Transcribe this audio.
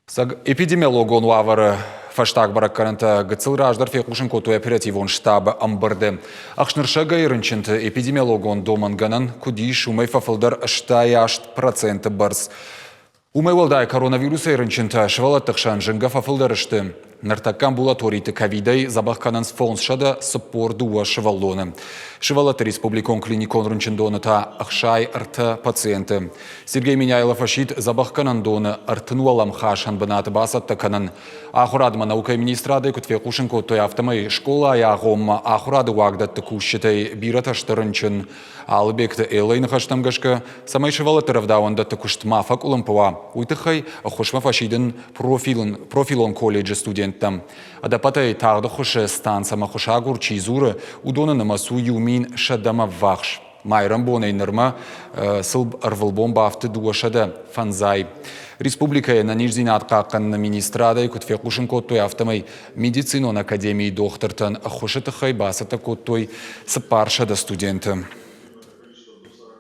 Саг эпидемиологон лавары фаштаг бараккарынта гыцыл раждар фекушын коту оперативон штабы амбырды. Ақшныршага ирынчынты эпидемиологон доманганын куди шумай фафылдар 6% барс. Умай валдай коронавируса ирынчынта шывалаттықшан жынга фафылдарышты. Нартак амбулаторийты ковидай забахканан сфонсшада саппор дуа шываллоны. Шывалаты республикон клиникон рынчындоны та ақшай арты пациенты. Сергей Миняйлов ашит забахканан доны артынуалам хашан банаты басатты канан. Ахурадма наука министрады кутфекушын коттой автомай школа аяғом ахурады уагдатты кушшытай бираташты рынчын. Албекті элайны хаштамгашка самай шывалаты равдауандатты куштмафак улампова. Уйтыхай хушмафашидын профилон колледжі студент. Адапатай тағды құшы станцама құшағыр чизуры удоны намасу юмин шадама вақш. Майрам бонай нырма сылб арвылбон бафты дуашада фанзай. Республикая на нижзинат қаққанны министрадай күтфеқушын коттой автомай медицинон академии дохтыртан құшытықай басыта коттой сыпаршада студенті.